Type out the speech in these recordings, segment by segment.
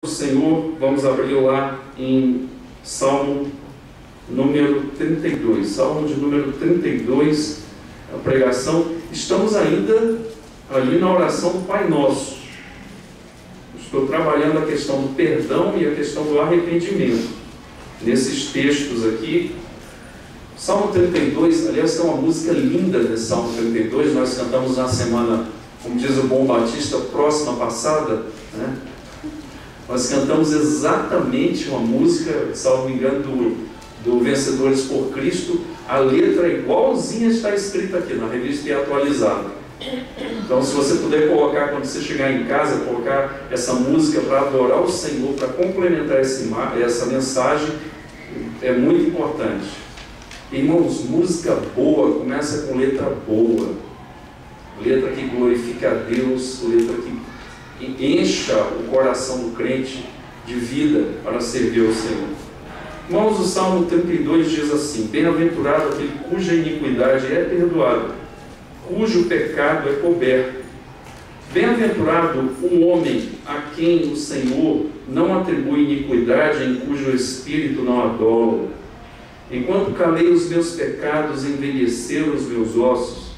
O Senhor, vamos abrir lá em Salmo número 32, Salmo de número 32, a pregação. Estamos ainda ali na oração do Pai Nosso. Estou trabalhando a questão do perdão e a questão do arrependimento nesses textos aqui. Salmo 32, aliás, tem uma música linda desse Salmo 32, nós cantamos na semana, como diz o Bom Batista, próxima passada, né? Nós cantamos exatamente uma música, salvo engano, do Vencedores por Cristo. A letra igualzinha está escrita aqui na revista e atualizada. Então, se você puder colocar, quando você chegar em casa, colocar essa música para adorar o Senhor, para complementar essa mensagem, é muito importante. Irmãos, música boa começa com letra boa, letra que glorifica a Deus, letra que encha o coração do crente de vida para servir ao Senhor. Irmãos, o Salmo 32 diz assim: bem-aventurado aquele cuja iniquidade é perdoada, cujo pecado é coberto. Bem-aventurado o homem a quem o Senhor não atribui iniquidade, em cujo espírito não adola. Enquanto calei os meus pecados, envelheceram os meus ossos,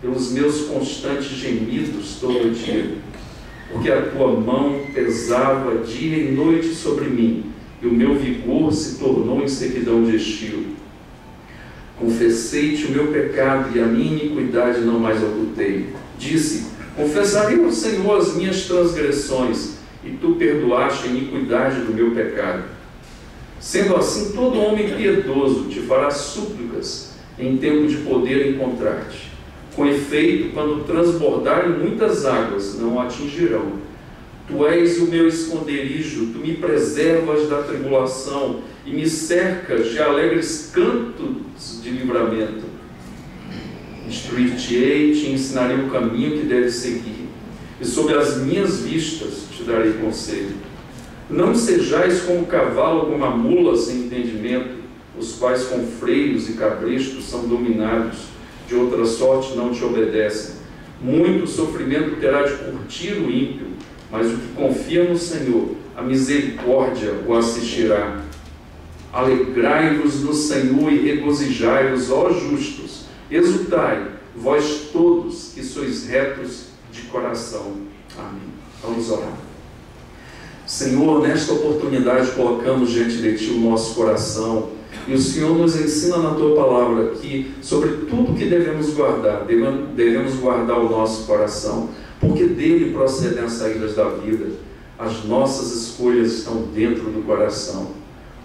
pelos meus constantes gemidos todo dia. Porque a tua mão pesava dia e noite sobre mim, e o meu vigor se tornou em sequidão de estio. Confessei-te o meu pecado, e a minha iniquidade não mais ocultei. Disse: confessarei ao Senhor as minhas transgressões, e tu perdoaste a iniquidade do meu pecado. Sendo assim, todo homem piedoso te fará súplicas em tempo de poder encontrar-te. Com efeito, quando transbordarem muitas águas, não o atingirão. Tu és o meu esconderijo, tu me preservas da tribulação e me cercas de alegres cantos de livramento. Instruir-te-ei, te ensinarei o caminho que deves seguir, e sob as minhas vistas te darei conselho. Não sejais como cavalo ou como a mula sem entendimento, os quais com freios e cabrestos são dominados, de outra sorte não te obedecem. Muito sofrimento terá de curtir o ímpio, mas o que confia no Senhor, a misericórdia o assistirá. Alegrai-vos no Senhor e regozijai-vos, ó justos. Exultai, vós todos que sois retos de coração. Amém. Vamos orar. Senhor, nesta oportunidade colocamos diante de Ti o nosso coração, e o Senhor nos ensina na Tua palavra que, sobre tudo que devemos guardar o nosso coração, porque dele procedem as saídas da vida. As nossas escolhas estão dentro do coração.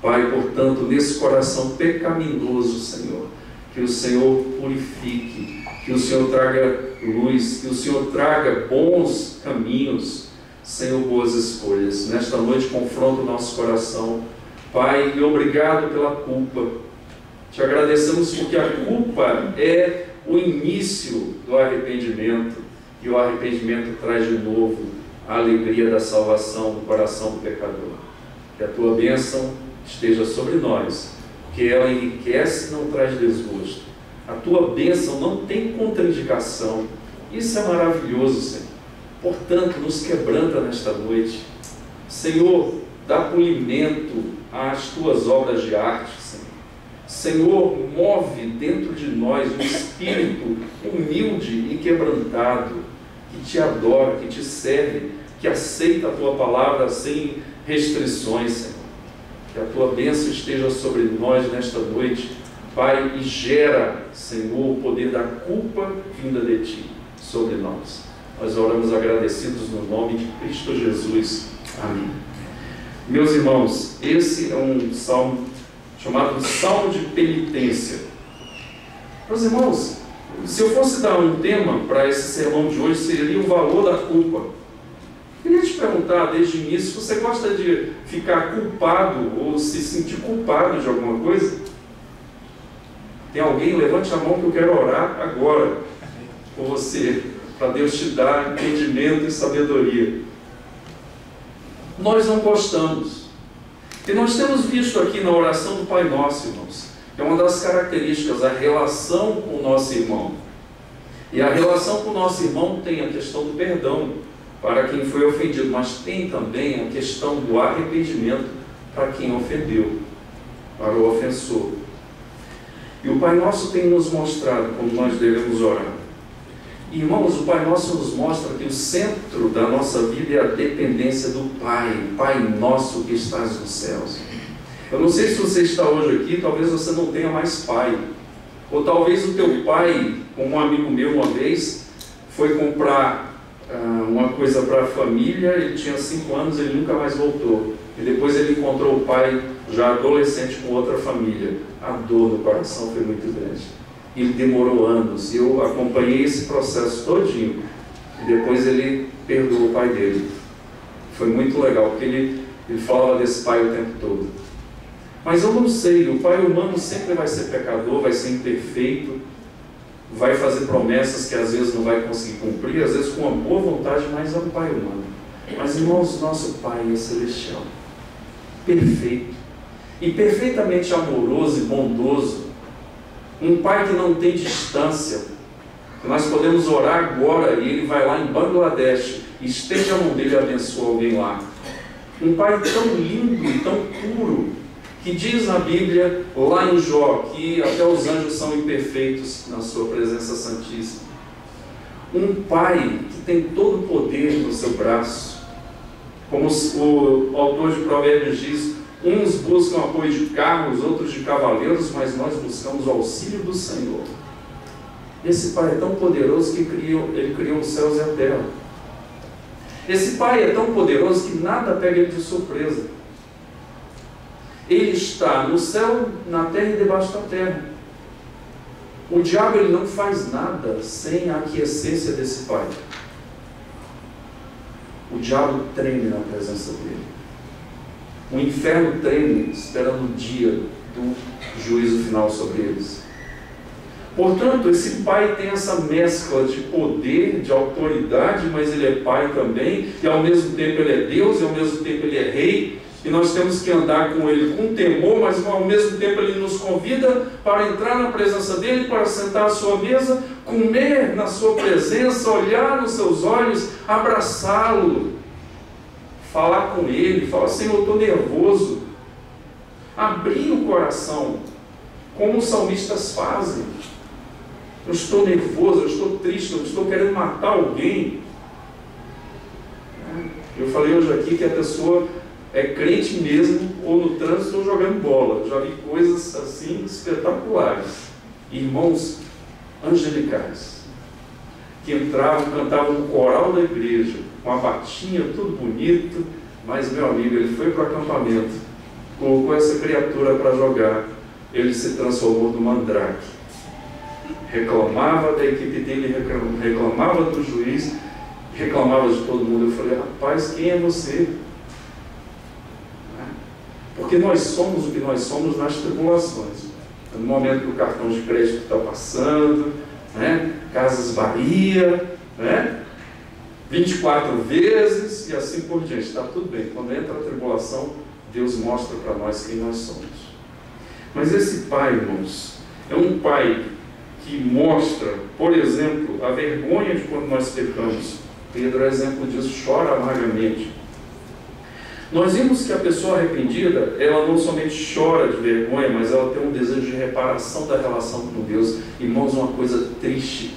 Pai, portanto, nesse coração pecaminoso, Senhor, que o Senhor purifique, que o Senhor traga luz, que o Senhor traga bons caminhos, Senhor, boas escolhas. Nesta noite, confronta o nosso coração, Pai, e obrigado pela culpa. Te agradecemos porque a culpa é o início do arrependimento, e o arrependimento traz de novo a alegria da salvação do coração do pecador. Que a Tua bênção esteja sobre nós, porque ela enriquece e não traz desgosto. A Tua bênção não tem contraindicação. Isso é maravilhoso, Senhor. Portanto, nos quebranta nesta noite. Senhor, dá polimento às Tuas obras de arte, Senhor. Senhor, move dentro de nós um espírito humilde e quebrantado, que Te adora, que Te serve, que aceita a Tua palavra sem restrições, Senhor. Que a Tua bênção esteja sobre nós nesta noite, Pai, e gera, Senhor, o poder da culpa vinda de Ti sobre nós. Nós oramos agradecidos no nome de Cristo Jesus. Amém. Meus irmãos, esse é um salmo chamado de Salmo de Penitência. Meus irmãos, se eu fosse dar um tema para esse sermão de hoje, seria o valor da culpa. Queria te perguntar desde o início, você gosta de ficar culpado ou se sentir culpado de alguma coisa? Tem alguém? Levante a mão que eu quero orar agora por você, para Deus te dar entendimento e sabedoria. Nós não gostamos. E nós temos visto aqui na oração do Pai Nosso, irmãos, que é uma das características, a relação com o nosso irmão. E a relação com o nosso irmão tem a questão do perdão. para quem foi ofendido, mas tem também a questão do arrependimento para quem ofendeu, para o ofensor. E o Pai Nosso tem nos mostrado como nós devemos orar. Irmãos, o Pai Nosso nos mostra que o centro da nossa vida é a dependência do Pai, Pai Nosso que estás nos céus. Eu não sei se você está hoje aqui, talvez você não tenha mais pai. Ou talvez o teu pai, como um amigo meu uma vez, foi comprar uma coisa para a família, ele tinha 5 anos, ele nunca mais voltou. E depois ele encontrou o pai, já adolescente, com outra família. A dor no coração foi muito grande. Ele demorou anos, e eu acompanhei esse processo todinho. E depois ele perdoou o pai dele. Foi muito legal, porque ele falava desse pai o tempo todo. Mas eu não sei, o pai humano sempre vai ser pecador, vai ser imperfeito, vai fazer promessas que às vezes não vai conseguir cumprir, às vezes com uma boa vontade, mas é um pai humano. Mas, irmãos, nosso Pai é celestial, perfeito, e perfeitamente amoroso e bondoso, um Pai que não tem distância, que nós podemos orar agora e Ele vai lá em Bangladesh, e estende a mão dele e abençoa alguém lá. Um Pai tão lindo e tão puro, que diz na Bíblia, lá em Jó, que até os anjos são imperfeitos na sua presença santíssima. Um Pai que tem todo o poder no seu braço. Como o autor de Provérbios diz, uns buscam apoio de carros, outros de cavaleiros, mas nós buscamos o auxílio do Senhor. Esse Pai é tão poderoso que Ele criou os céus e a terra. Esse Pai é tão poderoso que nada pega Ele de surpresa. Ele está no céu, na terra e debaixo da terra. O diabo ele não faz nada sem a aquiescência desse Pai. O diabo treme na presença dele. O inferno treme esperando o dia do juízo final sobre eles. Portanto, esse Pai tem essa mescla de poder, de autoridade, mas Ele é Pai também, e ao mesmo tempo Ele é Deus, e ao mesmo tempo Ele é Rei. E nós temos que andar com Ele com temor, mas ao mesmo tempo Ele nos convida para entrar na presença dEle, para sentar à sua mesa, comer na sua presença, olhar nos seus olhos, abraçá-lo, falar com Ele, falar, Senhor, eu estou nervoso. Abrir o coração, como os salmistas fazem. Eu estou nervoso, eu estou triste, eu estou querendo matar alguém. Eu falei hoje aqui que a pessoa é crente mesmo, ou no trânsito, ou jogando bola. Eu já vi coisas assim espetaculares. Irmãos angelicais, que entravam, cantavam no coral da igreja, com a batinha, tudo bonito, mas, meu amigo, ele foi para o acampamento, colocou essa criatura para jogar, ele se transformou no mandrake. Reclamava da equipe dele, reclamava do juiz, reclamava de todo mundo. Eu falei, rapaz, quem é você? Porque nós somos o que nós somos nas tribulações. No momento que o cartão de crédito está passando, né? Casas Bahia, né? 24 vezes e assim por diante. Está tudo bem. Quando entra a tribulação, Deus mostra para nós quem nós somos. Mas esse Pai, irmãos, é um Pai que mostra, por exemplo, a vergonha de quando nós pecamos. Pedro é exemplo disso, chora amargamente. Nós vimos que a pessoa arrependida, ela não somente chora de vergonha, mas ela tem um desejo de reparação da relação com Deus. Irmãos, uma coisa triste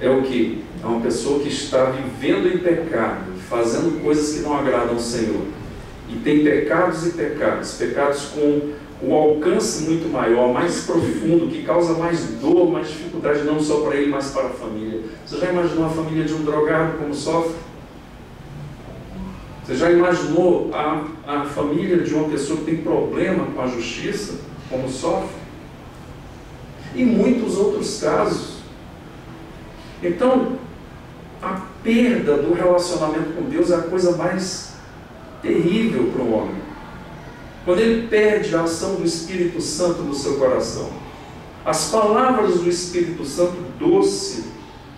é o que? É uma pessoa que está vivendo em pecado, fazendo coisas que não agradam ao Senhor. E tem pecados e pecados, pecados com o alcance muito maior, mais profundo, que causa mais dor, mais dificuldade, não só para ele, mas para a família. Você já imaginou a família de um drogado como sofre? Você já imaginou a família de uma pessoa que tem problema com a justiça, como sofre? E muitos outros casos. Então, a perda do relacionamento com Deus é a coisa mais terrível para o homem. Quando ele perde a ação do Espírito Santo no seu coração. As palavras do Espírito Santo doce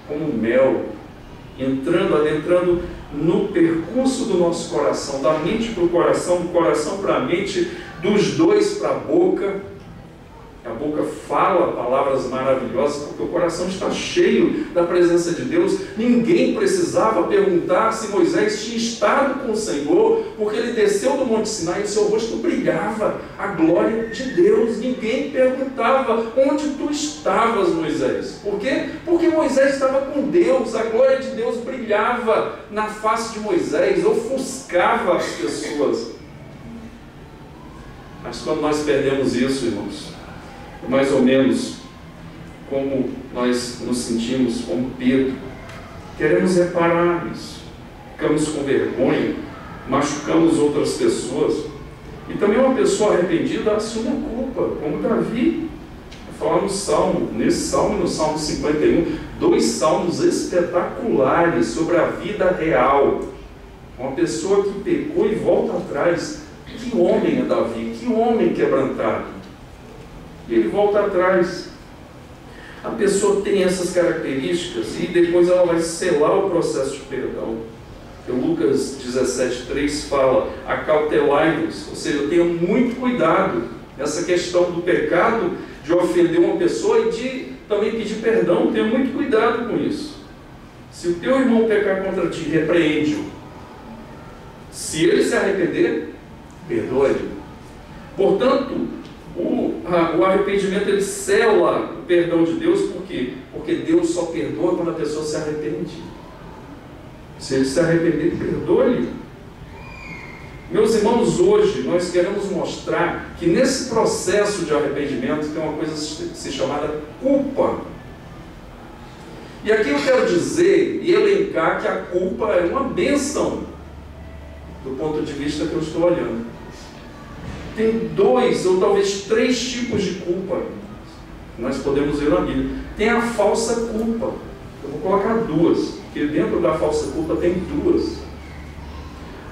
como mel, adentrando no percurso do nosso coração, da mente para o coração, do coração para a mente, dos dois para a boca. que a boca fala palavras maravilhosas, porque o coração está cheio da presença de Deus. Ninguém precisava perguntar se Moisés tinha estado com o Senhor, porque ele desceu do Monte Sinai e o seu rosto brilhava a glória de Deus. Ninguém perguntava: onde tu estavas, Moisés? Por quê? Porque Moisés estava com Deus, a glória de Deus brilhava na face de Moisés, ofuscava as pessoas. Mas quando nós perdemos isso, irmãos, é mais ou menos como nós nos sentimos como Pedro. Queremos reparar isso, ficamos com vergonha, machucamos outras pessoas. E também uma pessoa arrependida assume a culpa, como Davi fala no Salmo, nesse Salmo e no Salmo 51, 2 salmos espetaculares sobre a vida real. Uma pessoa que pecou e volta atrás. Que homem é Davi, que homem quebrantado. E ele volta atrás. A pessoa tem essas características e depois ela vai selar o processo de perdão. Lucas 17,3 fala: acautelai-vos, ou seja, tenha muito cuidado nessa questão do pecado, de ofender uma pessoa e de também pedir perdão. Tenha muito cuidado com isso. Se o teu irmão pecar contra ti, repreende-o. Se ele se arrepender, perdoe-lhe. Portanto, o arrependimento ele sela o perdão de Deus. Por quê? Porque Deus só perdoa quando a pessoa se arrepende. Se ele se arrepender, perdoe-lhe. Meus irmãos, hoje nós queremos mostrar que nesse processo de arrependimento tem uma coisa se chamada culpa. E aqui eu quero dizer e elencar que a culpa é uma bênção do ponto de vista que eu estou olhando. Tem 2 ou talvez 3 tipos de culpa que nós podemos ver na Bíblia. Tem a falsa culpa. Eu vou colocar 2, porque dentro da falsa culpa tem 2.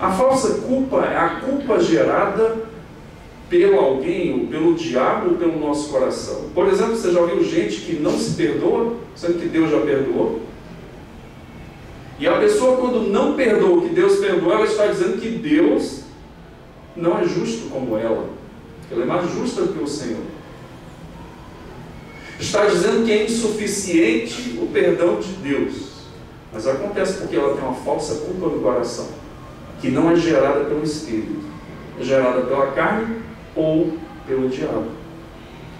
A falsa culpa é a culpa gerada pelo alguém, ou pelo diabo, ou pelo nosso coração. Por exemplo, você já viu gente que não se perdoa, sendo que Deus já perdoou? E a pessoa, quando não perdoa o que Deus perdoou, ela está dizendo que Deus não é justo como ela. Ela é mais justa do que o Senhor. Está dizendo que é insuficiente o perdão de Deus. Mas acontece porque ela tem uma falsa culpa no coração, que não é gerada pelo Espírito, é gerada pela carne ou pelo diabo.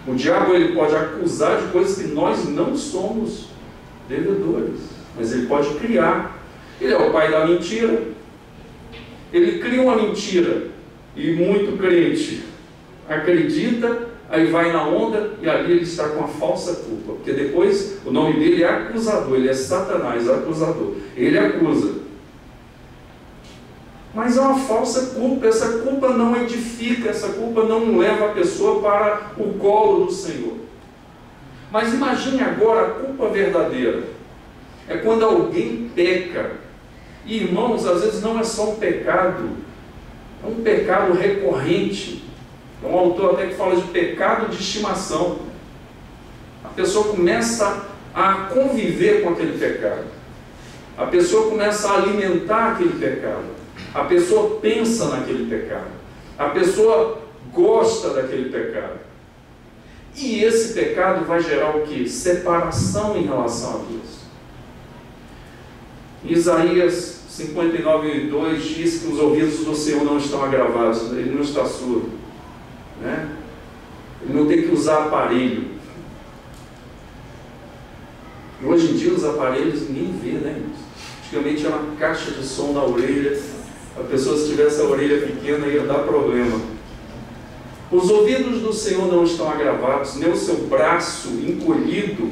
O diabo ele pode acusar de coisas que nós não somos devedores, mas ele pode criar. Ele é o pai da mentira. Ele cria uma mentira e muito crente acredita, aí vai na onda e ali ele está com a falsa culpa, porque depois o nome dele é acusador, ele é Satanás, acusador. Ele acusa. Mas é uma falsa culpa. Essa culpa não edifica, essa culpa não leva a pessoa para o colo do Senhor. Mas imagine agora a culpa verdadeira. É quando alguém peca. E irmãos, às vezes não é só um pecado, é um pecado recorrente. Tem um autor até que fala de pecado de estimação. A pessoa começa a conviver com aquele pecado. A pessoa começa a alimentar aquele pecado. A pessoa pensa naquele pecado. A pessoa gosta daquele pecado. E esse pecado vai gerar o quê? Separação em relação a Deus. Isaías 59:2 diz que os ouvidos do Senhor não estão agravados, ele não está surdo, né? Ele não tem que usar aparelho. E hoje em dia os aparelhos ninguém vê, né? Antigamente era uma caixa de som na orelha. A pessoa, se tivesse a orelha pequena, ia dar problema. Os ouvidos do Senhor não estão agravados, nem o seu braço encolhido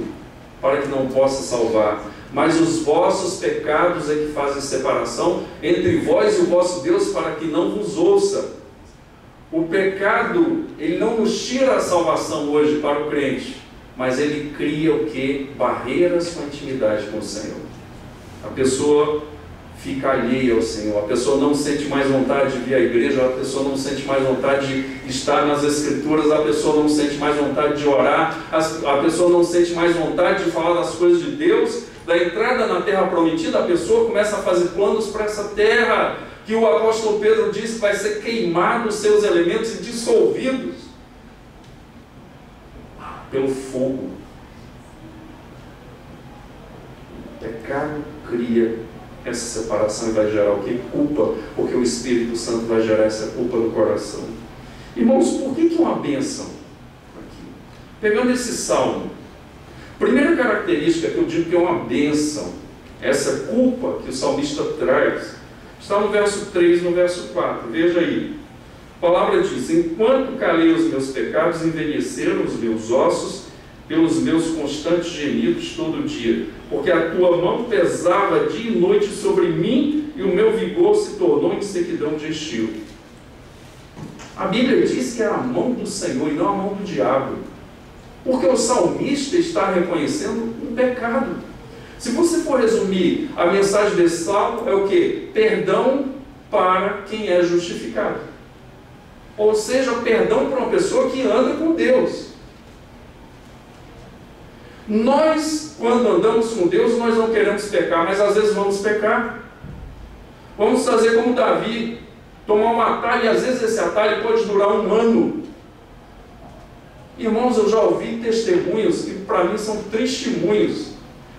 para que não possa salvar. Mas os vossos pecados é que fazem separação entre vós e o vosso Deus, para que não vos ouça. O pecado, ele não nos tira a salvação hoje para o crente, mas ele cria o quê? Barreiras com a intimidade com o Senhor. A pessoa fica alheia ao Senhor, a pessoa não sente mais vontade de vir à igreja, a pessoa não sente mais vontade de estar nas Escrituras, a pessoa não sente mais vontade de orar, a pessoa não sente mais vontade de falar das coisas de Deus. Da entrada na terra prometida, a pessoa começa a fazer planos para essa terra, que o apóstolo Pedro diz que vai ser queimado os seus elementos e dissolvidos. pelo fogo. O pecado cria essa separação e vai gerar o que? Culpa, porque o Espírito Santo vai gerar essa culpa no coração. Irmãos, por que é uma bênção aqui? Pegando esse salmo, primeira característica que eu digo que é uma bênção, essa culpa que o salmista traz, está no verso 3 e no verso 4. Veja aí. A palavra diz: enquanto calei os meus pecados, envelheceram os meus ossos pelos meus constantes gemidos todo dia, porque a tua mão pesava dia e noite sobre mim, e o meu vigor se tornou em sequidão de estio. A Bíblia diz que é a mão do Senhor e não a mão do diabo, porque o salmista está reconhecendo um pecado. Se você for resumir a mensagem desse salmo, é o que? Perdão para quem é justificado. Ou seja, perdão para uma pessoa que anda com Deus. Nós, quando andamos com Deus, nós não queremos pecar, mas às vezes vamos pecar. Vamos fazer como Davi, tomar um atalho, e às vezes esse atalho pode durar um ano. Irmãos, eu já ouvi testemunhos que para mim são testemunhos.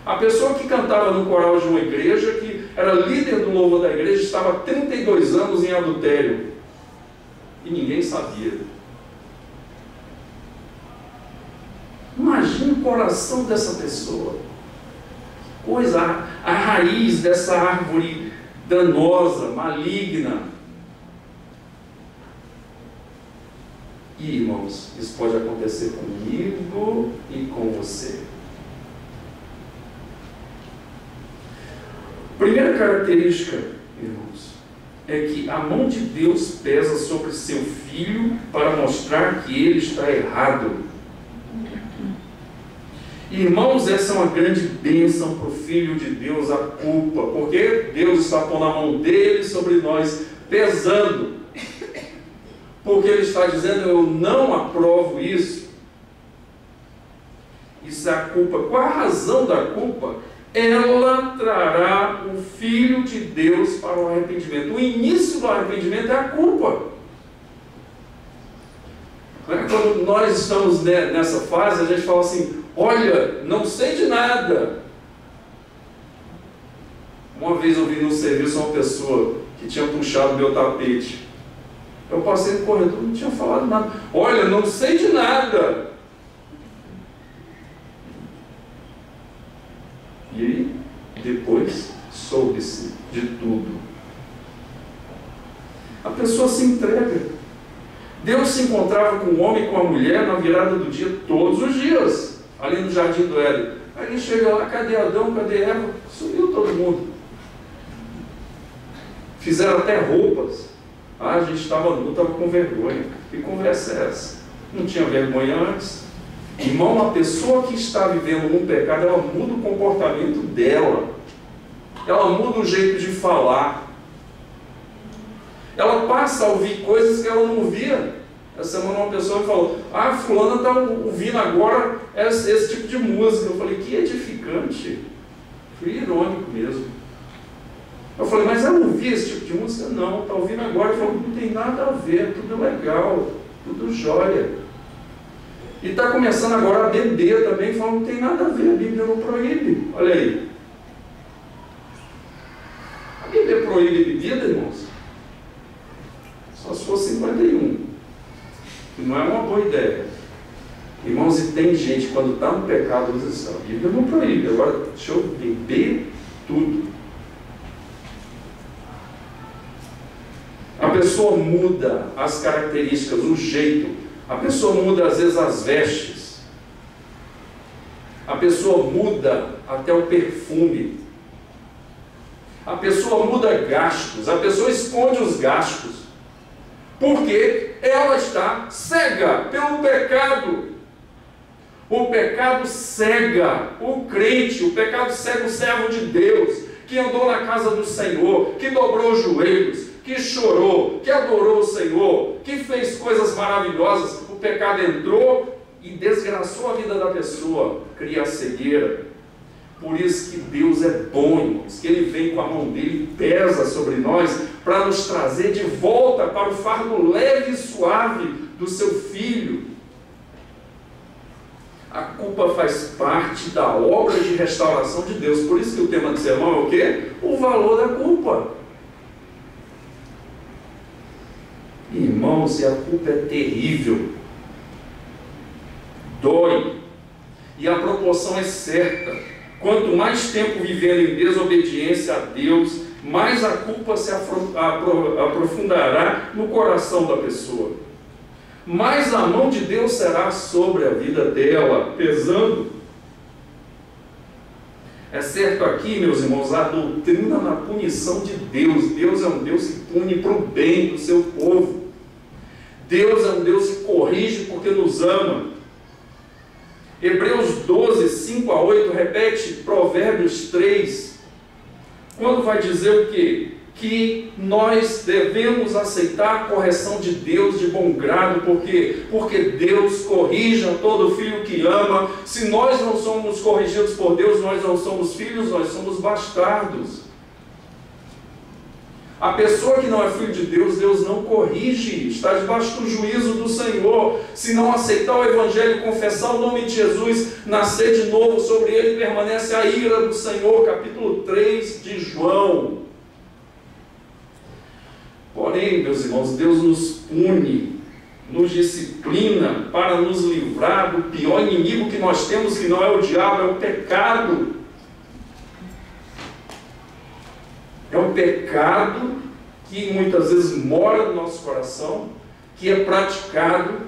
A pessoa que cantava no coral de uma igreja, que era líder do louvor da igreja, estava há 32 anos em adultério. E ninguém sabia. Imagine o coração dessa pessoa. Coisa, a raiz dessa árvore danosa, maligna. E, irmãos, isso pode acontecer comigo e com você. Primeira característica, irmãos, é que a mão de Deus pesa sobre seu filho para mostrar que ele está errado. Irmãos, essa é uma grande bênção para o Filho de Deus, a culpa, porque Deus está pondo a mão dele sobre nós, pesando, porque ele está dizendo: eu não aprovo isso. Isso é a culpa. Qual a razão da culpa? Ela trará o Filho de Deus para o arrependimento. O início do arrependimento é a culpa. Quando nós estamos nessa fase, a gente fala assim: olha, não sei de nada. Uma vez eu vi no serviço uma pessoa que tinha puxado meu tapete. Eu passei no corredor, não tinha falado nada. Olha, não sei de nada. E aí, depois, soube-se de tudo. A pessoa se entrega. Deus se encontrava com o homem e com a mulher na virada do dia, todos os dias, ali no jardim do Éden. Aí ele chega lá: cadê Adão, cadê Eva? Sumiu todo mundo. Fizeram até roupas. Ah, a gente estava nu, estava com vergonha. Que conversa é essa? Não tinha vergonha antes? Irmão, a pessoa que está vivendo um pecado, ela muda o comportamento dela. Ela muda o jeito de falar. Ela passa a ouvir coisas que ela não ouvia. Essa semana uma pessoa me falou: ah, fulana está ouvindo agora esse tipo de música. Eu falei: que edificante. Fui irônico mesmo. Eu falei: mas ela ouvia esse tipo de música? Não, está ouvindo agora. Eu falei: não tem nada a ver, tudo legal, tudo jóia. E está começando agora a beber também, falando: não tem nada a ver, a Bíblia não proíbe. Olha aí. A Bíblia proíbe bebida, irmãos? Só se for 51. Que não é uma boa ideia. Irmãos, e tem gente, quando está no pecado, diz assim: a Bíblia não proíbe, agora deixa eu beber tudo. A pessoa muda as características, o jeito. A pessoa muda às vezes as vestes. A pessoa muda até o perfume. A pessoa muda gastos. A pessoa esconde os gastos. Porque ela está cega pelo pecado. O pecado cega o crente. O pecado cega o servo de Deus, que andou na casa do Senhor, que dobrou os joelhos, que chorou, que adorou o Senhor, que fez coisas maravilhosas. O pecado entrou e desgraçou a vida da pessoa, cria a cegueira. Por isso que Deus é bom, irmãos, que Ele vem com a mão dele e pesa sobre nós, para nos trazer de volta para o fardo leve e suave do seu Filho. A culpa faz parte da obra de restauração de Deus. Por isso que o tema do sermão é o quê? O valor da culpa. Irmãos, e a culpa é terrível. Dói. E a proporção é certa. Quanto mais tempo vivendo em desobediência a Deus, mais a culpa se aprofundará no coração da pessoa. Mais a mão de Deus será sobre a vida dela, pesando. É certo aqui, meus irmãos, a doutrina na punição de Deus. Deus é um Deus que pune para o bem do seu povo. Deus é um Deus que corrige porque nos ama. Hebreus 12, 5 a 8, repete Provérbios 3, quando vai dizer o quê? Que nós devemos aceitar a correção de Deus de bom grado, porque Deus corrige a todo filho que ama. Se nós não somos corrigidos por Deus, nós não somos filhos, nós somos bastardos. A pessoa que não é filho de Deus, Deus não corrige, está debaixo do juízo do Senhor. Se não aceitar o Evangelho, confessar o nome de Jesus, nascer de novo, sobre ele permanece a ira do Senhor. Capítulo 3 de João. Porém, meus irmãos, Deus nos pune, nos disciplina para nos livrar do pior inimigo que nós temos, que não é o diabo, é o pecado. É um pecado que muitas vezes mora no nosso coração, que é praticado,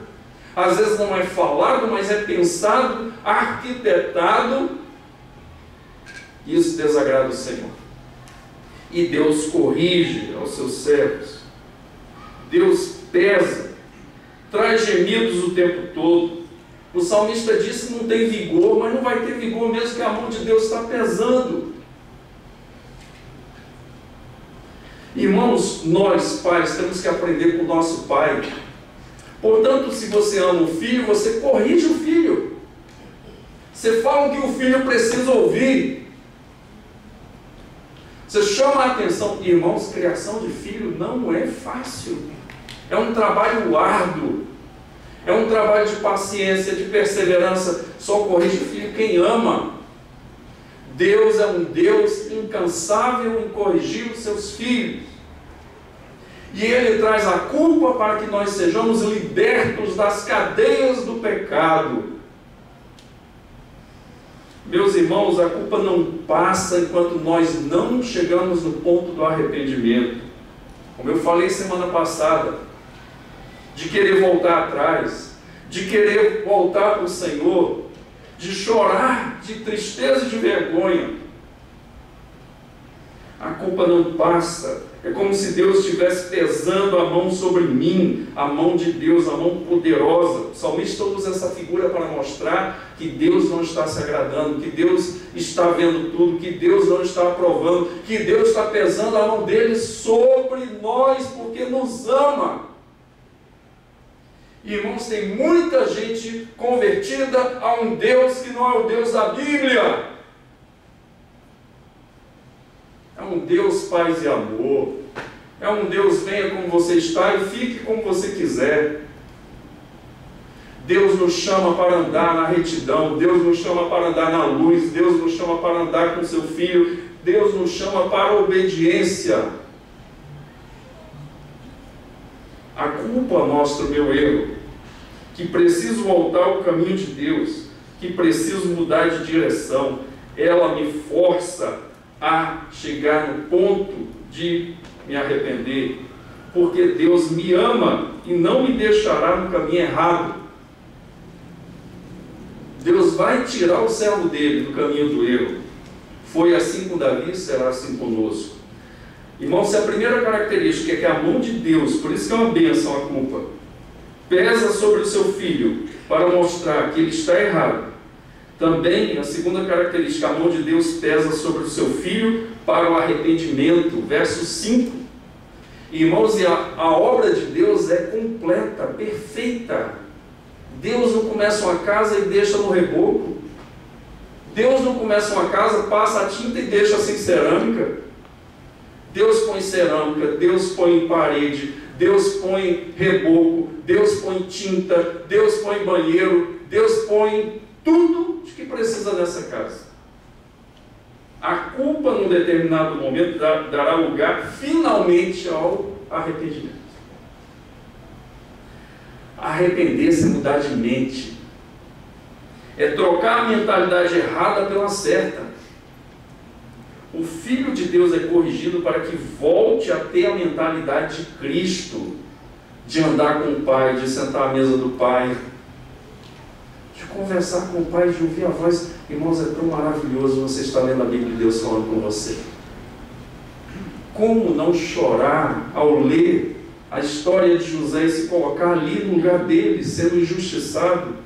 às vezes não é falado, mas é pensado, arquitetado, e isso desagrada o Senhor. E Deus corrige aos seus servos. Deus pesa, traz gemidos o tempo todo. O salmista disse que não tem vigor, mas não vai ter vigor mesmo que a mão de Deus está pesando. Irmãos, nós pais temos que aprender com o nosso pai. Portanto, se você ama o filho, você corrige o filho. Você fala o que o filho precisa ouvir. Você chama a atenção. Irmãos, criação de filho não é fácil. É um trabalho árduo. É um trabalho de paciência, de perseverança. Só corrige o filho quem ama. Deus é um Deus incansável em corrigir os seus filhos. E Ele traz a culpa para que nós sejamos libertos das cadeias do pecado. Meus irmãos, a culpa não passa enquanto nós não chegamos no ponto do arrependimento. Como eu falei semana passada, de querer voltar atrás, de querer voltar para o Senhor, de chorar de tristeza e de vergonha. A culpa não passa. É como se Deus estivesse pesando a mão sobre mim, a mão de Deus, a mão poderosa. O salmista usa essa figura para mostrar que Deus não está se agradando, que Deus está vendo tudo, que Deus não está aprovando, que Deus está pesando a mão dele sobre nós, porque nos ama. Irmãos, tem muita gente convertida a um Deus que não é o Deus da Bíblia. É um Deus paz e amor. É um Deus venha como você está e fique como você quiser. Deus nos chama para andar na retidão. Deus nos chama para andar na luz. Deus nos chama para andar com seu Filho. Deus nos chama para a obediência. A culpa mostra o meu erro, que preciso voltar ao caminho de Deus, que preciso mudar de direção. Ela me força a chegar no ponto de me arrepender, porque Deus me ama e não me deixará no caminho errado. Deus vai tirar o servo dele do caminho do erro. Foi assim com Davi, será assim conosco. Irmãos, se a primeira característica é que a mão de Deus, por isso que é uma bênção a culpa, pesa sobre o seu filho para mostrar que ele está errado, também a segunda característica, a mão de Deus pesa sobre o seu filho para o arrependimento. Verso 5. Irmãos, e a obra de Deus é completa, perfeita. Deus não começa uma casa e deixa no reboco. Deus não começa uma casa, passa a tinta e deixa sem cerâmica. Deus põe cerâmica, Deus põe parede, Deus põe reboco, Deus põe tinta, Deus põe banheiro, Deus põe tudo de que precisa nessa casa. A culpa, num determinado momento, dará lugar finalmente ao arrependimento. Arrepender-se é mudar de mente, é trocar a mentalidade errada pela certa. O Filho de Deus é corrigido para que volte a ter a mentalidade de Cristo, de andar com o Pai, de sentar à mesa do Pai, de conversar com o Pai, de ouvir a voz. Irmãos, é tão maravilhoso você estar lendo a Bíblia de Deus falando com você. Como não chorar ao ler a história de José e se colocar ali no lugar dele, sendo injustiçado?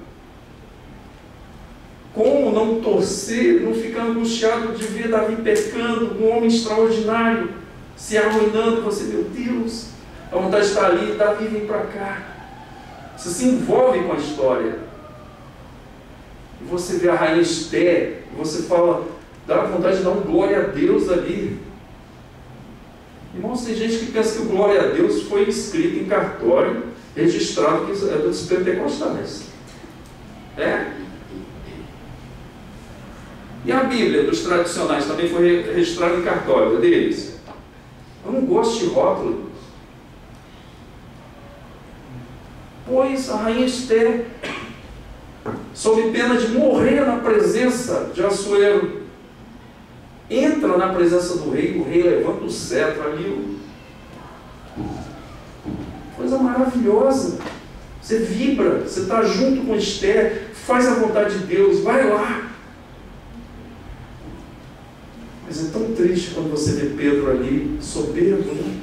Como não torcer, não ficar angustiado de ver Davi pecando, um homem extraordinário, se arruinando? Você, meu Deus, a vontade de estar ali, Davi vem para cá. Você se envolve com a história. E você vê a rainha Esther, e você fala, dá vontade de dar um glória a Deus ali. Irmãos, tem gente que pensa que o glória a Deus foi escrito em cartório, registrado, que é dos pentecostais. E a Bíblia dos tradicionais também foi registrada em cartório, é deles. Eu não gosto de rótulo. Pois a rainha Esther, sob pena de morrer na presença de Assuero, entra na presença do rei, o rei levanta o cetro ali. Coisa maravilhosa. Você vibra, você está junto com Esther, faz a vontade de Deus, vai lá. Mas é tão triste quando você vê Pedro ali, soberbo, né?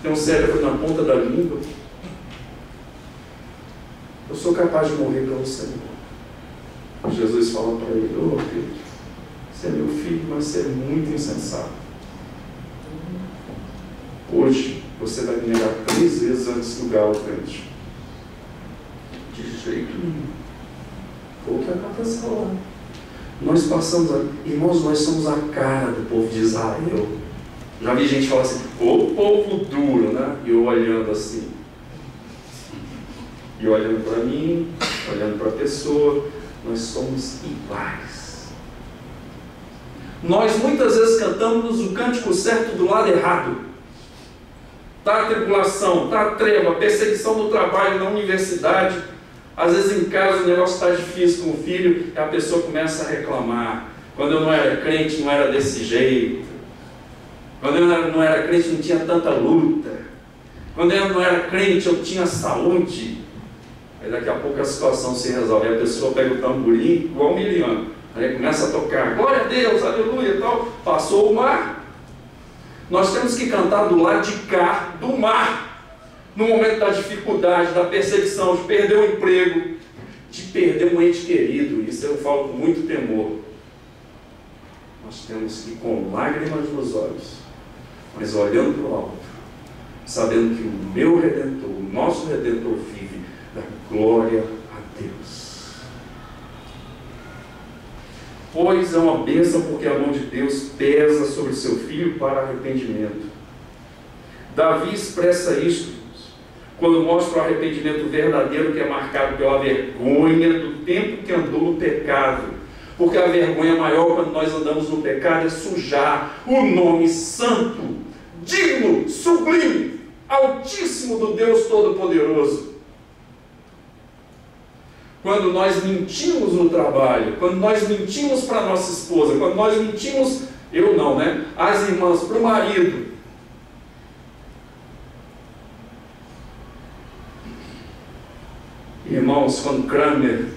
Tem um cérebro na ponta da língua. Eu sou capaz de morrer pelo Senhor. Jesus fala para ele, ô Pedro, você é meu filho, mas você é muito insensato. Hoje, você vai me negar 3 vezes antes que o galo cante. De jeito nenhum. Foi o que aconteceu lá. Nós passamos, irmãos, nós somos a cara do povo de Israel. Já vi gente falar assim, ô povo duro, né? E eu olhando assim. E olhando para mim, olhando para a pessoa, nós somos iguais. Nós muitas vezes cantamos o cântico certo do lado errado. Está a tribulação, está a treva, perseguição no trabalho, na universidade. Às vezes em casa o negócio está difícil com o filho e a pessoa começa a reclamar. Quando eu não era crente, não era desse jeito. Quando eu não era crente, não tinha tanta luta. Quando eu não era crente, eu tinha saúde. Aí daqui a pouco a situação se resolve. Aí a pessoa pega o tamborim, igual o Miriam. Aí começa a tocar, glória a Deus, aleluia e tal. Passou o mar. Nós temos que cantar do lado de cá do mar. No momento da dificuldade, da perseguição, de perder o emprego, de perder um ente querido. Isso eu falo com muito temor. Nós temos que ir com lágrimas nos olhos, mas olhando para o alto, sabendo que o meu Redentor, o nosso Redentor vive, da glória a Deus. Pois é uma bênção, porque a mão de Deus pesa sobre seu filho para arrependimento. Davi expressa isto quando mostra o arrependimento verdadeiro, que é marcado pela vergonha do tempo que andou no pecado. Porque a vergonha maior quando nós andamos no pecado é sujar o nome santo, digno, sublime, altíssimo do Deus Todo-Poderoso. Quando nós mentimos no trabalho, quando nós mentimos para nossa esposa, quando nós mentimos, eu não, né? As irmãs, para o marido. Irmãos, quando Cranmer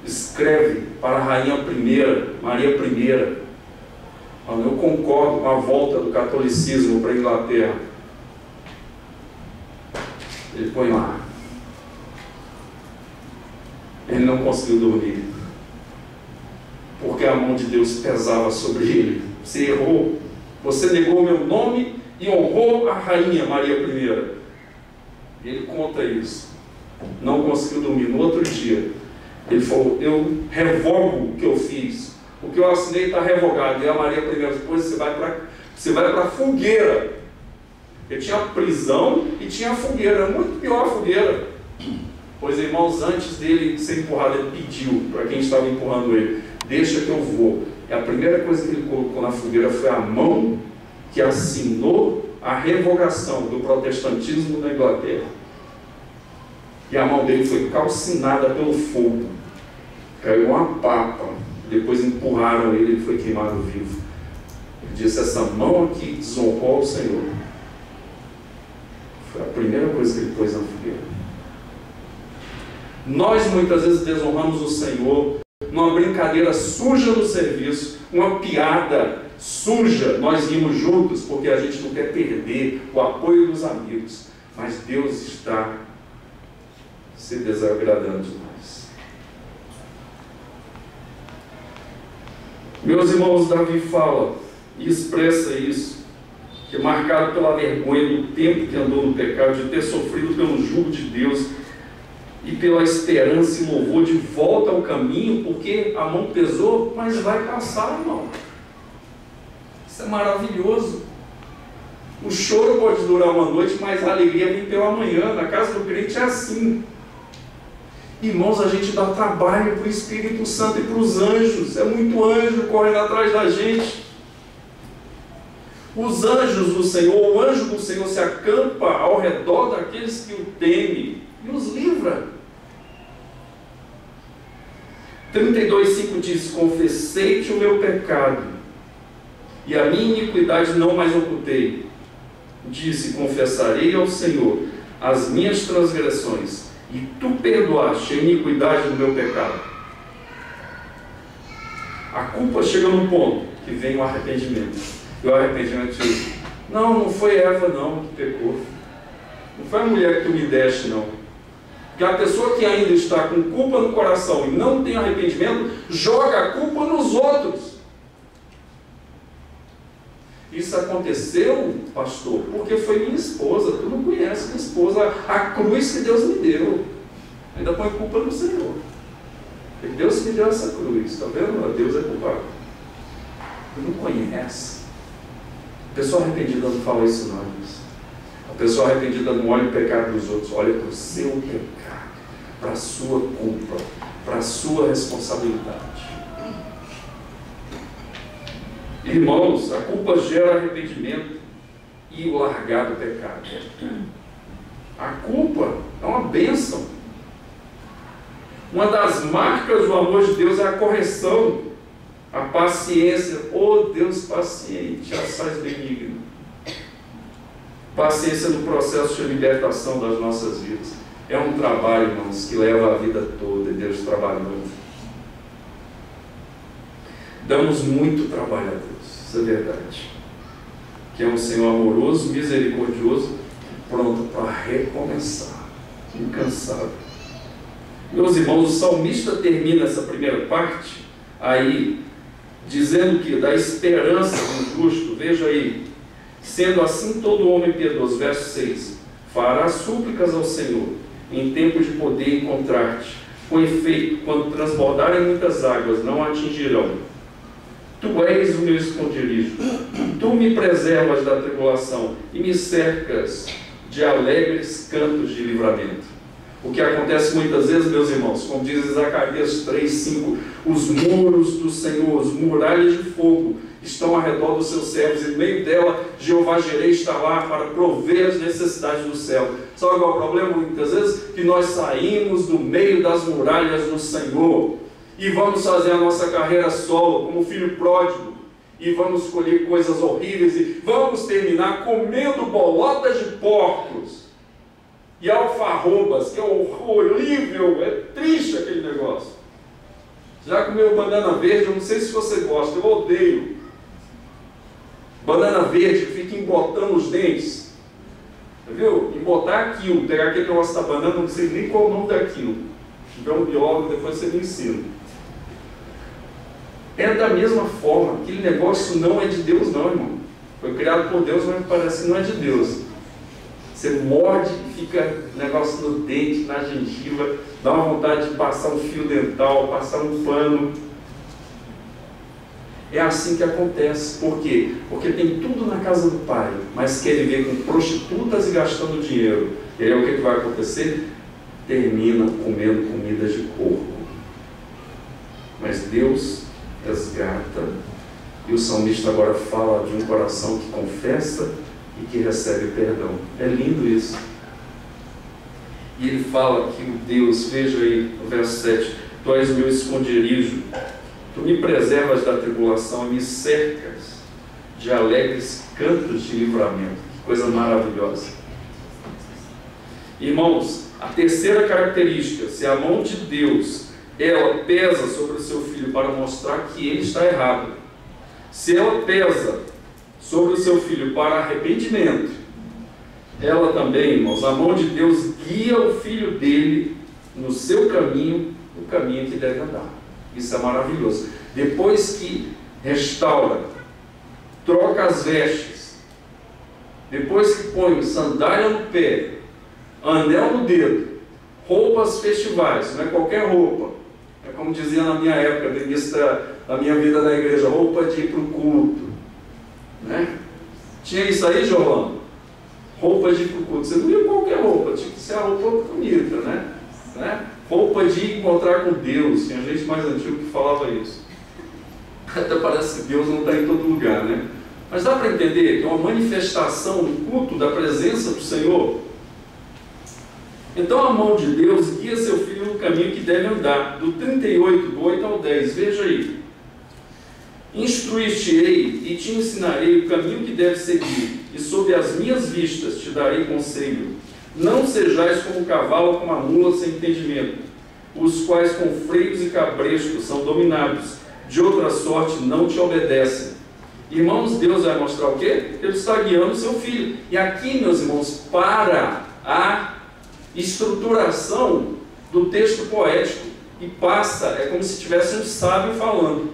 escreve para a rainha I, Maria I, eu concordo com a volta do catolicismo para a Inglaterra. Ele põe lá. Ele não conseguiu dormir, porque a mão de Deus pesava sobre ele. Você errou, você negou o meu nome e honrou a rainha Maria I. E ele conta isso. Não conseguiu dormir. No outro dia, ele falou, eu revogo o que eu fiz. O que eu assinei está revogado. E a Maria I, depois você vai para a fogueira. Ele tinha a prisão e tinha a fogueira. Muito pior a fogueira. Pois, irmãos, antes dele ser empurrado, ele pediu para quem estava empurrando ele: deixa que eu vou. E a primeira coisa que ele colocou na fogueira foi a mão que assinou a revogação do protestantismo na Inglaterra. E a mão dele foi calcinada pelo fogo. Caiu uma papa. Depois empurraram ele, ele foi queimado vivo. Ele disse: essa mão aqui desonrou ao Senhor. Foi a primeira coisa que ele pôs na fogueira. Nós muitas vezes desonramos o Senhor numa brincadeira suja no serviço, uma piada suja. Nós rimos juntos porque a gente não quer perder o apoio dos amigos. Mas Deus está se desagradando de nós. Meus irmãos, Davi fala e expressa isso, que é marcado pela vergonha do tempo que andou no pecado, de ter sofrido pelo jugo de Deus e pela esperança e louvor de volta ao caminho, porque a mão pesou, mas vai passar, irmão. Isso é maravilhoso. O choro pode durar uma noite, mas a alegria vem pela manhã. Na casa do crente é assim. Irmãos, a gente dá trabalho para o Espírito Santo e para os anjos. É muito anjo correndo atrás da gente. Os anjos do Senhor, o anjo do Senhor se acampa ao redor daqueles que o temem e os livra. 32:5 diz: confessei-te o meu pecado e a minha iniquidade não mais ocultei. Disse: confessarei ao Senhor as minhas transgressões, e tu perdoaste a iniquidade do meu pecado. A culpa chega num ponto que vem o arrependimento. E o arrependimento diz: não foi Eva não que pecou, não foi a mulher que tu me deste não. Porque a pessoa que ainda está com culpa no coração e não tem arrependimento, joga a culpa nos outros. Isso aconteceu, pastor, porque foi minha esposa. Tu não conhece minha esposa, a cruz que Deus me deu. Ainda põe culpa no Senhor. Porque Deus me deu essa cruz, está vendo? Deus é culpado. Tu não conhece. A pessoa arrependida não fala isso não, irmãos. A pessoa arrependida não olha o pecado dos outros, olha para o seu pecado, para a sua culpa, para a sua responsabilidade. Irmãos, a culpa gera arrependimento e o largar do pecado. A culpa é uma bênção. Uma das marcas do amor de Deus é a correção, a paciência. Oh, Deus paciente, assaz benigno. Paciência no processo de libertação das nossas vidas. É um trabalho, irmãos, que leva a vida toda, e Deus trabalhando. Damos muito trabalho a Deus, isso é verdade. Que é um Senhor amoroso, misericordioso, pronto para recomeçar, incansável. Meus irmãos, o salmista termina essa primeira parte aí, dizendo que da esperança do justo, veja aí, sendo assim todo homem piedoso, verso 6, fará súplicas ao Senhor, em tempo de poder encontrar-te, com efeito, quando transbordarem muitas águas, não atingirão. Tu és o meu esconderijo, tu me preservas da tribulação e me cercas de alegres cantos de livramento. O que acontece muitas vezes, meus irmãos, como diz Zacarias 3:5, os muros do Senhor, as muralhas de fogo, estão ao redor dos seus servos, e no meio dela, Jeová Jireh está lá para prover as necessidades do céu. Sabe qual é o problema? Muitas vezes, que nós saímos do meio das muralhas do Senhor, e vamos fazer a nossa carreira solo, como filho pródigo, e vamos escolher coisas horríveis, e vamos terminar comendo bolotas de porcos, e alfarrobas, que é horrível, é triste aquele negócio. Já comeu banana verde? Eu não sei se você gosta, eu odeio. Banana verde, fica embotando os dentes. Viu? Embotar aquilo, pegar aquele negócio da banana, não sei nem qual é o nome daquilo. Se tiver um biólogo, depois você me ensina. É da mesma forma, aquele negócio não é de Deus não, irmão. Foi criado por Deus, mas parece que não é de Deus. Você morde e fica negócio no dente, na gengiva, dá uma vontade de passar um fio dental, passar um pano. É assim que acontece. Por quê? Porque tem tudo na casa do Pai, mas quer viver com prostitutas e gastando dinheiro. E aí o que vai acontecer? terminam comendo comida de porco. Mas Deus resgata, e o salmista agora fala de um coração que confessa e que recebe perdão. É lindo isso. E ele fala que o Deus, veja aí no verso 7, tu és meu esconderijo, tu me preservas da tribulação e me cercas de alegres cantos de livramento. Que coisa maravilhosa. Irmãos, a terceira característica, se a mão de Deus, ela pesa sobre o seu filho para mostrar que ele está errado, se ela pesa sobre o seu filho para arrependimento, ela também, irmãos, a mão de Deus guia o filho dele no seu caminho, no caminho que deve andar. Isso é maravilhoso. Depois que restaura, troca as vestes, depois que põe sandália no pé, anel no dedo, roupas festivais, não é qualquer roupa, é como dizia na minha época, no início da minha vida na igreja, roupa de ir para o culto, né? Tinha isso aí, Jolão? Roupa de ir para o culto, você não ia qualquer roupa, tinha que ser a roupa bonita, né? Roupa de encontrar com Deus. Tinha gente mais antiga que falava isso. Até parece que Deus não está em todo lugar, né? Mas dá para entender que é uma manifestação do culto, da presença do Senhor. Então a mão de Deus guia seu filho no caminho que deve andar. Do 38, do 8 ao 10, veja aí. Instruir-te-ei e te ensinarei o caminho que deve seguir, e sob as minhas vistas te darei conselho. Não sejais como o cavalo ou como a mula sem entendimento, os quais com freios e cabrestos são dominados, de outra sorte não te obedecem. Irmãos, Deus vai mostrar o quê? Ele está guiando o seu filho. E aqui, meus irmãos, para a estruturação do texto poético, e passa, é como se tivesse um sábio falando.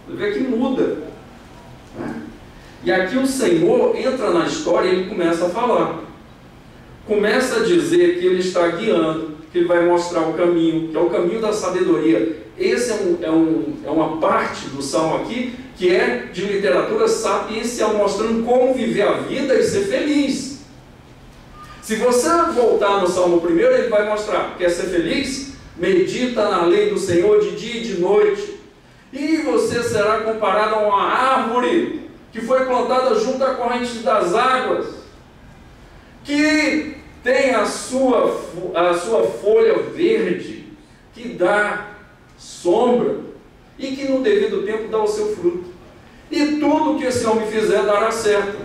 Você vê que muda, né? E aqui o Senhor entra na história e ele começa a falar. Começa a dizer que ele está guiando, que ele vai mostrar o caminho, que é o caminho da sabedoria. Esse é uma parte do Salmo aqui que é de literatura sapiencial, mostrando como viver a vida e ser feliz. Se você voltar no Salmo 1, ele vai mostrar, quer ser feliz? Medita na lei do Senhor de dia e de noite, e você será comparado a uma árvore que foi plantada junto à corrente das águas, que tem a sua folha verde, que dá sombra, e que no devido tempo dá o seu fruto. E tudo que esse homem fizer dará certo.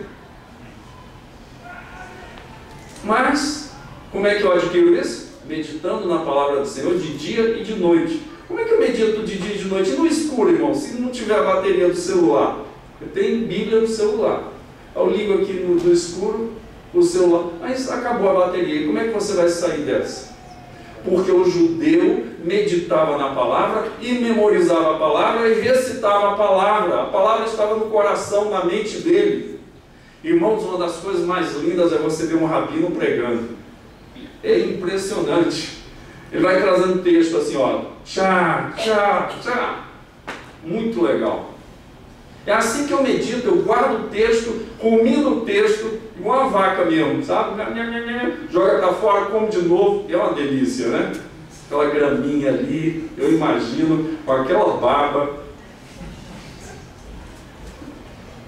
Mas, como é que eu adquiro isso? Meditando na palavra do Senhor de dia e de noite. Como é que eu medito de dia e de noite? E no escuro, irmão, se não tiver a bateria do celular. Eu tenho Bíblia no celular. Eu ligo aqui no escuro o celular, mas acabou a bateria. E como é que você vai sair dessa? Porque o judeu meditava na palavra e memorizava a palavra e recitava a palavra. A palavra estava no coração, na mente dele. Irmãos, uma das coisas mais lindas é você ver um rabino pregando. É impressionante. Ele vai trazendo texto assim, ó. Tchá, tchá, tchá. Muito legal. É assim que eu medito, eu guardo o texto, rumino o texto, igual uma vaca mesmo, sabe? Joga para fora, come de novo, é uma delícia, né? Aquela graminha ali, eu imagino, com aquela baba.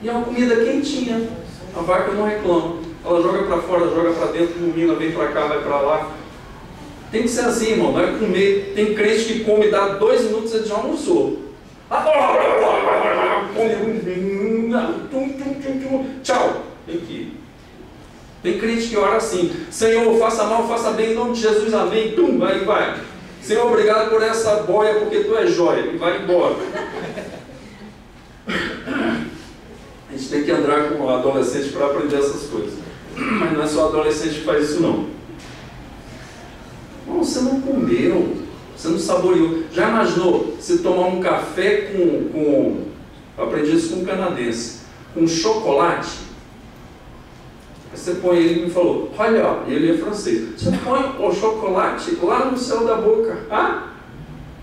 E é uma comida quentinha, a vaca não reclama. Ela joga para fora, joga para dentro, rumina, vem para cá, vai para lá. Tem que ser assim, irmão, não é comer. Tem crente que come, dá 2 minutos, ele já almoçou. Tchau, tem que ir. Tem crente que ora assim: Senhor, faça mal, faça bem, em nome de Jesus, amém. Aí vai. Senhor, obrigado por essa boia, porque tu és joia. E vai embora. A gente tem que andar com o adolescente para aprender essas coisas. Mas não é só adolescente que faz isso, não. Não, você não comeu, você não saboreou. Já imaginou se tomar um café com eu aprendi isso com um canadense, com chocolate? Aí você põe ele e me falou, olha, ele é francês, você põe o chocolate lá no céu da boca,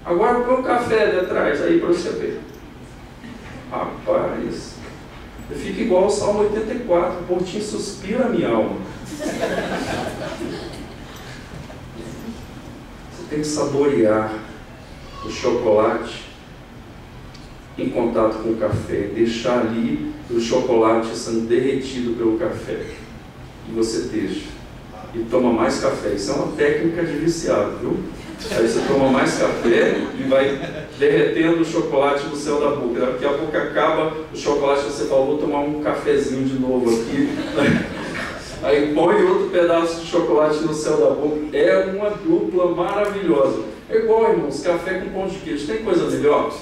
agora põe o café de atrás aí para você ver. Rapaz, fica igual ao Salmo 84, por ti suspira a minha alma. tem que saborear o chocolate em contato com o café, deixar ali o chocolate sendo derretido pelo café. E você deixa. E toma mais café. Isso é uma técnica de viciado, viu? Aí você toma mais café e vai derretendo o chocolate no céu da boca. Daqui a pouco acaba o chocolate, você fala, vou tomar um cafezinho de novo aqui. Aí põe outro pedaço de chocolate no céu da boca. É uma dupla maravilhosa. É igual, irmãos, café com pão de queijo. Tem coisa melhor?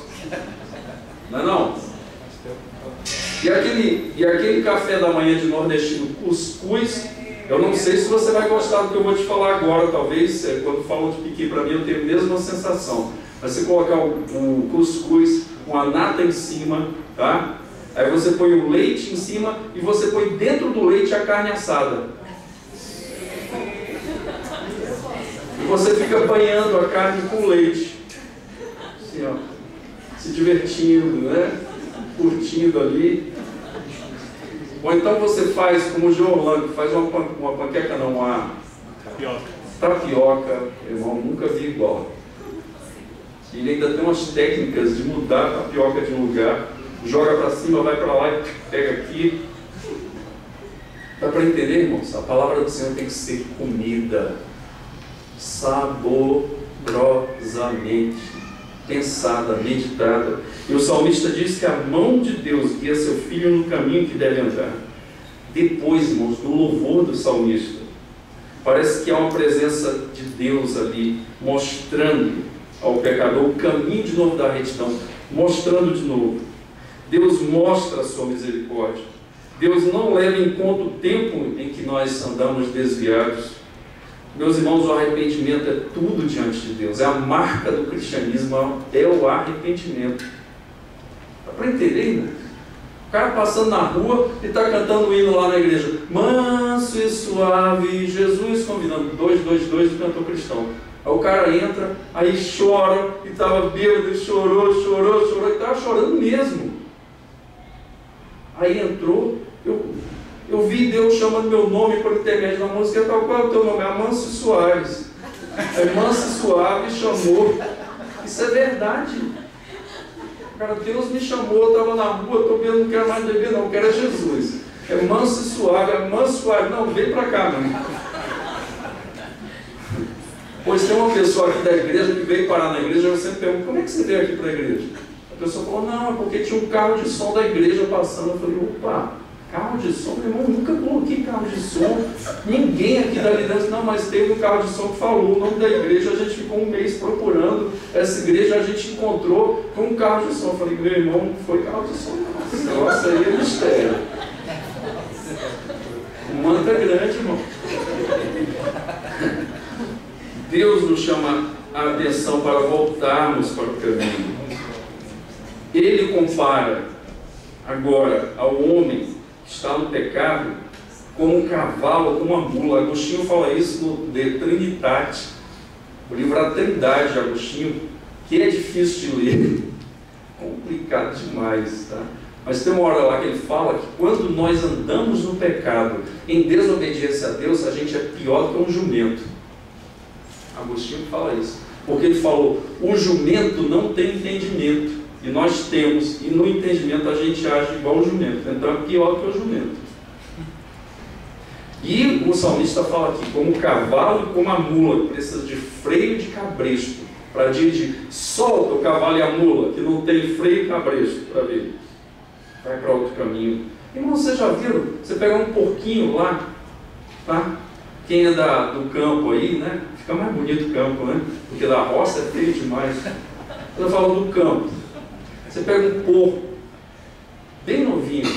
Não é não? E aquele café da manhã de nordestino, cuscuz, eu não sei se você vai gostar do que eu vou te falar agora. Talvez, quando falam de piqui para mim, eu tenho a mesma sensação. Mas você colocar um cuscuz com a nata em cima, tá? Aí você põe o leite em cima e você põe dentro do leite a carne assada. E você fica banhando a carne com leite. Assim, ó, se divertindo, né? Curtindo ali. Ou então você faz como o João Orlando, faz uma panqueca, não, uma tapioca, irmão, nunca vi igual. Ele ainda tem umas técnicas de mudar a tapioca de um lugar, joga para cima, vai para lá e pega aqui. Dá para entender, irmãos? A palavra do Senhor tem que ser comida saborosamente, pensada, meditada. E o salmista diz que a mão de Deus guia seu filho no caminho que deve andar. Depois, irmãos, do louvor do salmista, parece que há uma presença de Deus ali, mostrando ao pecador o caminho de novo da retidão, mostrando de novo. Deus mostra a sua misericórdia. Deus não leva em conta o tempo em que nós andamos desviados. Meus irmãos, o arrependimento é tudo diante de Deus. É a marca do cristianismo, é o arrependimento. Dá para entender, irmão? O cara passando na rua e está cantando um hino lá na igreja. Manso e suave, Jesus convidando. 222 do cantor cristão. Aí o cara entra, aí chora, e estava bêbado, e chorou, e estava chorando mesmo. Aí entrou, eu vi Deus chamando meu nome por intermédio da música. Qual é o teu nome? É Manso e Soares. Aí Manso e Suave chamou. Isso é verdade. Cara, Deus me chamou, eu estava na rua, estou vendo, não quero mais beber, não, quero é Jesus. É manso e suave, é manso e suave. Não, vem para cá, meu irmão. Pois tem uma pessoa aqui da igreja que veio parar na igreja, eu sempre pergunto, como é que você veio aqui para a igreja? A pessoa falou, não, é porque tinha um carro de som da igreja passando. Eu falei, opa, carro de som? Meu irmão, nunca coloquei carro de som. Ninguém aqui da liderança, não, mas teve um carro de som que falou o nome da igreja, a gente ficou um mês procurando essa igreja, a gente encontrou com um carro de som. Eu falei, meu irmão, não foi carro de som, não. Esse negócio aí é mistério. O manto é grande, irmão. Deus nos chama a atenção para voltarmos para o caminho. Ele compara agora ao homem que está no pecado como um cavalo, como uma mula. Agostinho fala isso no De Trinitate, o livro A Trindade de Agostinho, que é difícil de ler, complicado demais, tá? Mas tem uma hora lá que ele fala que quando nós andamos no pecado, em desobediência a Deus, a gente é pior que um jumento. Agostinho fala isso, porque ele falou, o jumento não tem entendimento, e nós temos, e no entendimento a gente age igual o jumento, então é pior que o jumento. E o salmista fala aqui, como o cavalo e como a mula, que precisa de freio de cabresto, para dirigir. Solta o cavalo e a mula, que não tem freio e cabresto, para ver. Vai para outro caminho. Irmão, vocês já viram? Você pega um porquinho lá, tá? Quem é do campo aí, né? Fica mais bonito o campo, né? Porque da roça é feio demais. Eu falo do campo. Você pega um porco, bem novinho,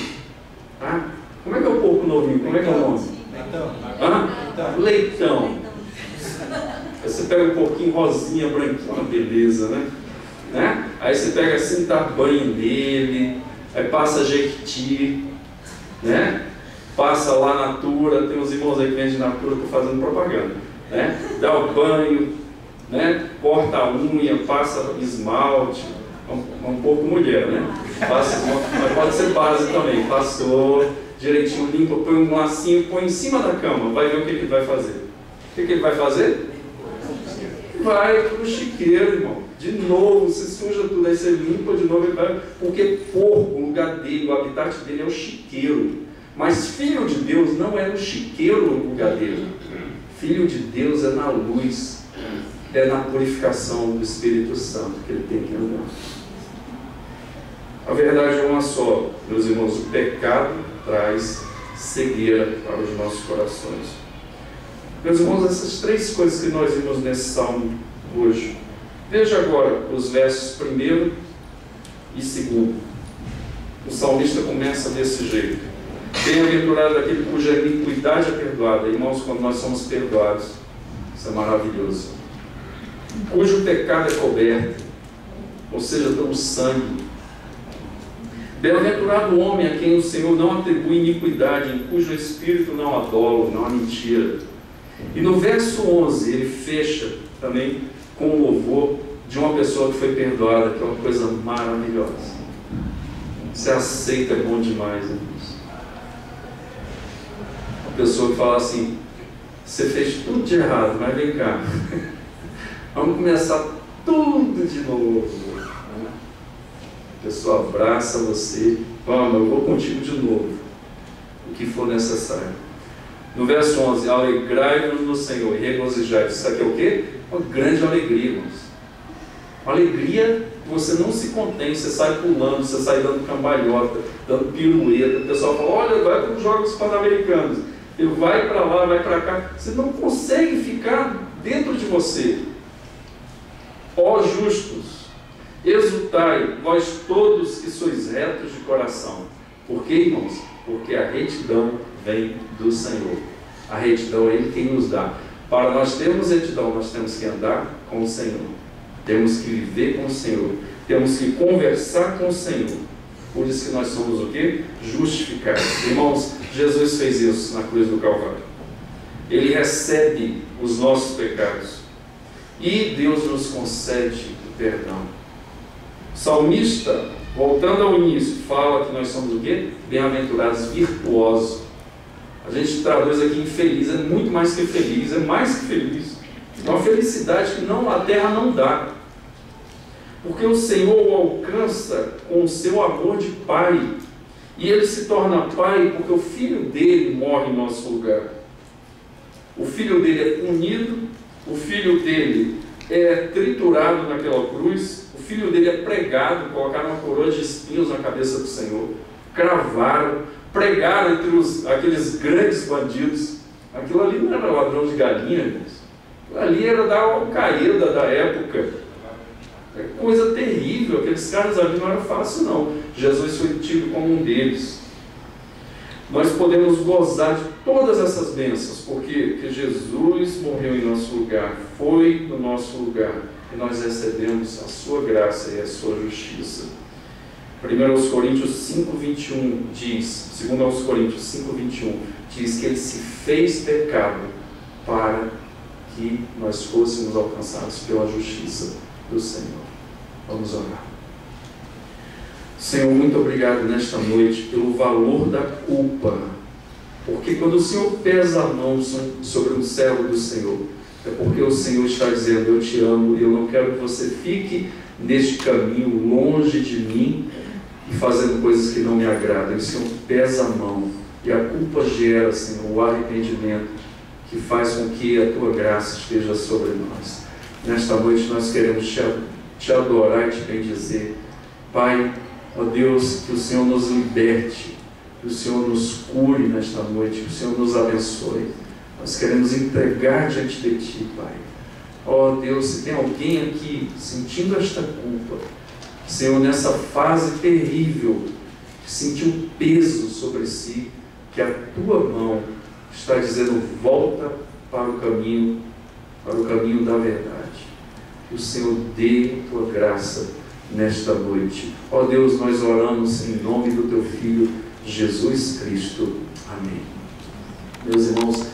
tá? Como é que é o porco novinho? Como é que é o nome? Leitão. Hã? Leitão. Aí você pega um porquinho rosinha, branquinho, uma beleza, né? Aí você pega assim, dá banho nele, aí passa jequiti, né? Passa lá Natura, tem uns irmãos aí que vendem Natura, estou fazendo propaganda, né? Dá o banho, né? Corta a unha, passa esmalte, um pouco mulher, né? Passa, mas pode ser base também, passou direitinho, limpa, põe um lacinho, põe em cima da cama, vai ver o que ele vai fazer. O que ele vai fazer? vai para o chiqueiro, irmão. De novo, você suja tudo, aí você limpa de novo, porque porco, o lugar dele, o habitat dele é o chiqueiro. Mas filho de Deus não é no chiqueiro o lugar dele. Filho de Deus é na luz, é na purificação do Espírito Santo que ele tem que andar. A verdade é uma só, meus irmãos: o pecado traz cegueira para os nossos corações. Meus irmãos, essas três coisas que nós vimos nesse salmo hoje. Veja agora os versos 1º e 2º. O salmista começa desse jeito: bem-aventurado aquele cuja iniquidade é perdoada. Irmãos, quando nós somos perdoados, isso é maravilhoso. Cujo pecado é coberto, ou seja, pelo sangue. Bem-aventurado o homem a quem o Senhor não atribui iniquidade, em cujo espírito não há dolo, não há mentira. E no verso 11, ele fecha também com o louvor de uma pessoa que foi perdoada, que é uma coisa maravilhosa. Você aceita, é bom demais, irmãos. Uma pessoa que fala assim: você fez tudo de errado, mas vem cá, vamos começar tudo de novo. A pessoa abraça você: vamos, eu vou contigo de novo, o que for necessário. No verso 11: alegrai-vos no Senhor e regozijai-vos. Isso aqui é o quê? Uma grande alegria, irmãos. Uma alegria que você não se contém, você sai pulando, você sai dando cambalhota, dando pirueta. O pessoal fala: olha, vai para os Jogos Pan-Americanos. Ele vai para lá, vai para cá. Você não consegue ficar dentro de você. Ó justos, exultai, vós todos que sois retos de coração. Por quê, irmãos? Porque a retidão vem do Senhor. A retidão é Ele quem nos dá. Para nós termos retidão, nós temos que andar com o Senhor. Temos que viver com o Senhor. Temos que conversar com o Senhor. Por isso que nós somos o quê? Justificados. Irmãos, Jesus fez isso na cruz do Calvário. Ele recebe os nossos pecados. E Deus nos concede o perdão. O salmista, voltando ao início, fala que nós somos o quê? Bem-aventurados, virtuosos. A gente traduz aqui infeliz, é muito mais que feliz, é mais que feliz. É uma felicidade que a terra não dá. Porque o Senhor o alcança com o seu amor de pai. E ele se torna pai porque o filho dele morre em nosso lugar. O filho dele é punido, o filho dele é triturado naquela cruz, o filho dele é pregado, colocaram uma coroa de espinhos na cabeça do Senhor, cravaram, pregaram entre aqueles grandes bandidos. Aquilo ali não era ladrão de galinha, irmãos. Aquilo ali era da Al-Qaeda da época. É coisa terrível. Aqueles caras ali não era fácil, não. Jesus foi tido como um deles. Nós podemos gozar de todas essas bênçãos, porque Jesus morreu em nosso lugar, foi no nosso lugar, e nós recebemos a sua graça e a sua justiça. 1 Coríntios 5:21 diz, 2 Coríntios 5:21, diz que ele se fez pecado para que nós fôssemos alcançados pela justiça do Senhor. Vamos orar. Senhor, muito obrigado nesta noite pelo valor da culpa, porque quando o Senhor pesa a mão sobre um servo do Senhor, é porque o Senhor está dizendo: eu te amo e eu não quero que você fique neste caminho longe de mim e fazendo coisas que não me agradam. E o Senhor pesa a mão e a culpa gera, Senhor, o arrependimento que faz com que a tua graça esteja sobre nós. Nesta noite nós queremos te adorar e te bendizer. Pai, ó Deus, que o Senhor nos liberte, que o Senhor nos cure nesta noite, que o Senhor nos abençoe. Nós queremos entregar diante de Ti, Pai. Ó Deus, se tem alguém aqui sentindo esta culpa, Senhor, nessa fase terrível, que sentiu peso sobre si, que a Tua mão está dizendo: volta para o caminho da verdade. Que o Senhor dê a Tua graça nesta noite. Ó Deus, nós oramos em nome do Teu Filho, Jesus Cristo. Amém. Meus irmãos,